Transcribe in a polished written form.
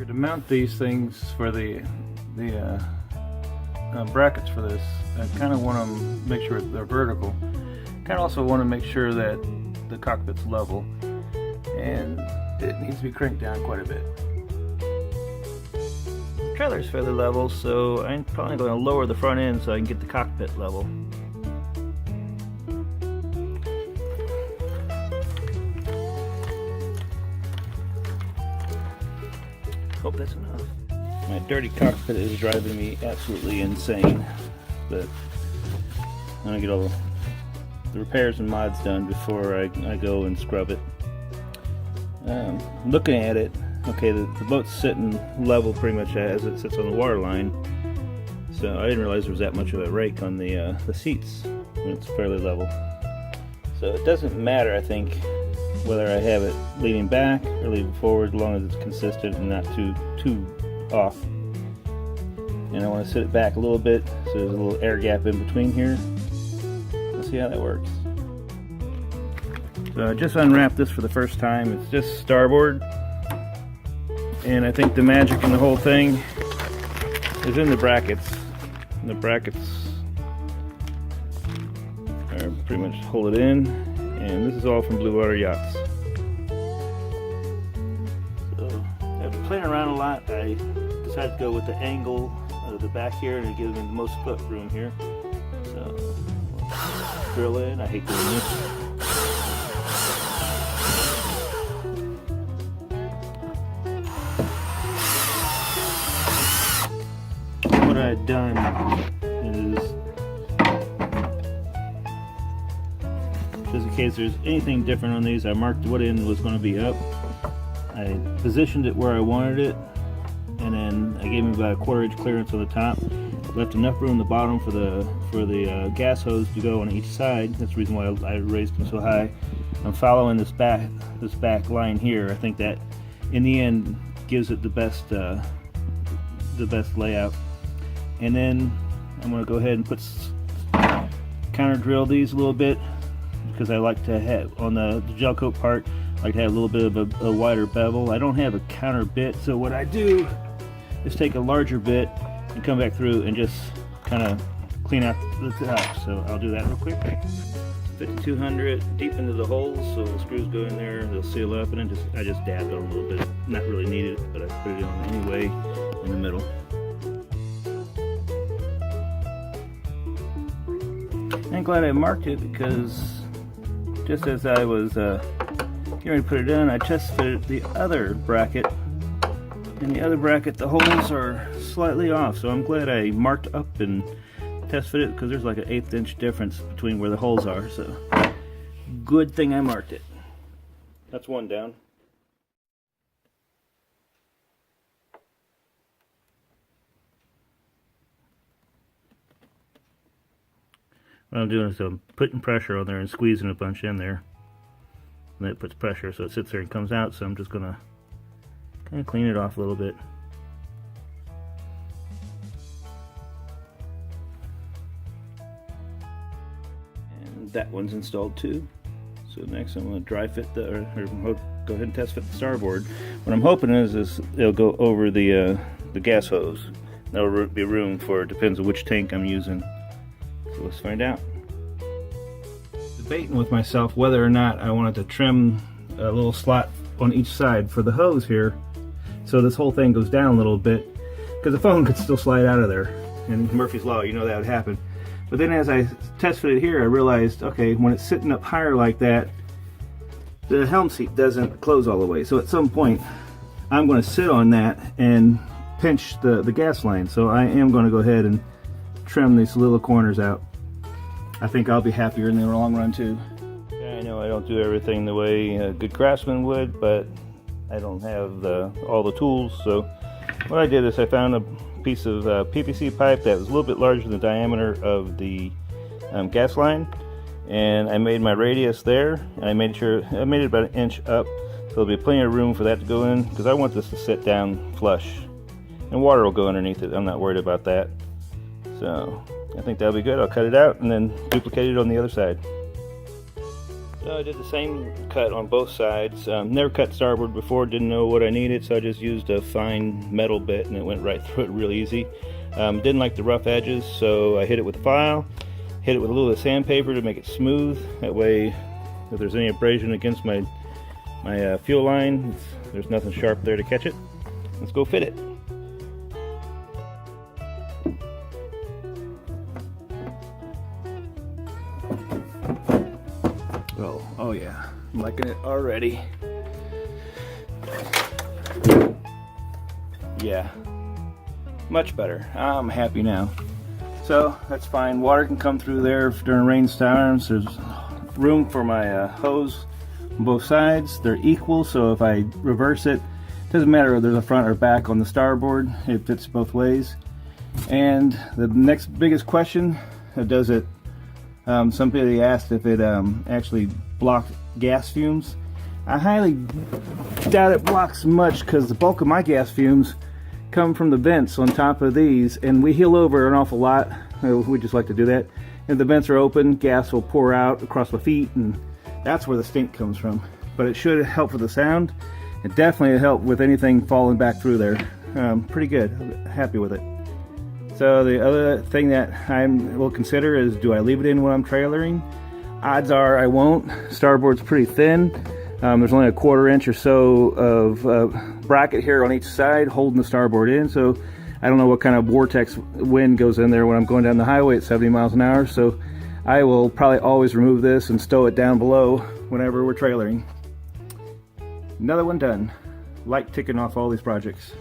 To mount these things for the brackets for this, I kind of want to make sure they're vertical. Kind of also want to make sure that the cockpit's level, and it needs to be cranked down quite a bit. The trailer's fairly level, so I'm probably going to lower the front end so I can get the cockpit level. Hope that's enough. My dirty cockpit is driving me absolutely insane, but I'm gonna get all the repairs and mods done before I go and scrub it. Looking at it, okay, the boat's sitting level pretty much as it sits on the water line, so I didn't realize there was that much of a rake on the seats when it's fairly level. So it doesn't matter, I think, whether I have it leaning back or leaning forward, as long as it's consistent and not too off. And I want to sit it back a little bit so there's a little air gap in between here. Let's see how that works. So I just unwrapped this for the first time. It's just starboard, and I think the magic in the whole thing is in the brackets. And the brackets are pretty much hold it in. And this is all from Blue Water Yachts. So I've been playing around a lot. I decided to go with the angle of the back here, and it gives me the most foot room here. So drill in. I hate doing this. What I've done is, just in case there's anything different on these, I marked what end was going to be up. I positioned it where I wanted it, and then I gave me about a 1/4 inch clearance on the top. Left enough room on the bottom for the gas hose to go on each side. That's the reason why I raised them so high. I'm following this back line here. I think that in the end gives it the best layout. And then I'm going to go ahead and counter drill these a little bit, because I like to have, on the gel coat part, I like to have a little bit of a wider bevel. I don't have a counter bit, so what I do is take a larger bit and come back through and just kind of clean out the top. So I'll do that real quick. 5200 deep into the holes, so the screws go in there, they'll seal up, and then I just dabbed on a little bit. Not really needed, but I put it on anyway in the middle. I'm glad I marked it, because just as I was getting ready to put it in, I test fitted the other bracket. In the other bracket, the holes are slightly off, so I'm glad I marked up and test fitted it, because there's like an 1/8 inch difference between where the holes are. So good thing I marked it. That's one down. What I'm doing is I'm putting pressure on there and squeezing a bunch in there. And that puts pressure, so it sits there and comes out. So I'm just going to kind of clean it off a little bit. And that one's installed too. So next I'm going to dry fit or go ahead and test fit the starboard. What I'm hoping is it'll go over the gas hose. There'll be room for, it depends on which tank I'm using. So let's find out. Debating with myself whether or not I wanted to trim a little slot on each side for the hose here, so this whole thing goes down a little bit, because the phone could still slide out of there. And Murphy's Law, you know that would happen. But then as I test fitted here, I realized, okay, when it's sitting up higher like that, the helm seat doesn't close all the way. So at some point, I'm going to sit on that and pinch the gas line. So I am going to go ahead and trim these little corners out. I think I'll be happier in the long run too. I know I don't do everything the way a good craftsman would, but I don't have all the tools. So what I did is I found a piece of PVC pipe that was a little bit larger than the diameter of the gas line, and I made my radius there, and I made it about 1 inch up, so there'll be plenty of room for that to go in, because I want this to sit down flush, and water will go underneath it. I'm not worried about that. So I think that'll be good. I'll cut it out and then duplicate it on the other side. So I did the same cut on both sides. Never cut starboard before, didn't know what I needed, so I just used a fine metal bit and it went right through it real easy. Didn't like the rough edges, so I hit it with a file, hit it with a little sandpaper to make it smooth. That way, if there's any abrasion against my fuel line, there's nothing sharp there to catch it. Let's go fit it. Oh yeah, I'm liking it already. Yeah, much better. I'm happy now. So that's fine. Water can come through there during rainstorms. There's room for my hose on both sides. They're equal, so if I reverse it, doesn't matter whether there's a front or back on the starboard. It fits both ways. And the next biggest question, does it? Somebody asked if it actually blocked gas fumes. I highly doubt it blocks much because the bulk of my gas fumes come from the vents on top of these, and we heel over an awful lot. We just like to do that. If the vents are open, gas will pour out across my feet, and that's where the stink comes from. But it should help with the sound. It definitely help with anything falling back through there. Pretty good. I'm happy with it. So the other thing that I will consider is, do I leave it in when I'm trailering? Odds are I won't. Starboard's pretty thin. There's only a 1/4 inch or so of bracket here on each side holding the starboard in, so I don't know what kind of vortex wind goes in there when I'm going down the highway at 70 miles an hour, so I will probably always remove this and stow it down below whenever we're trailering. Another one done. Light ticking off all these projects.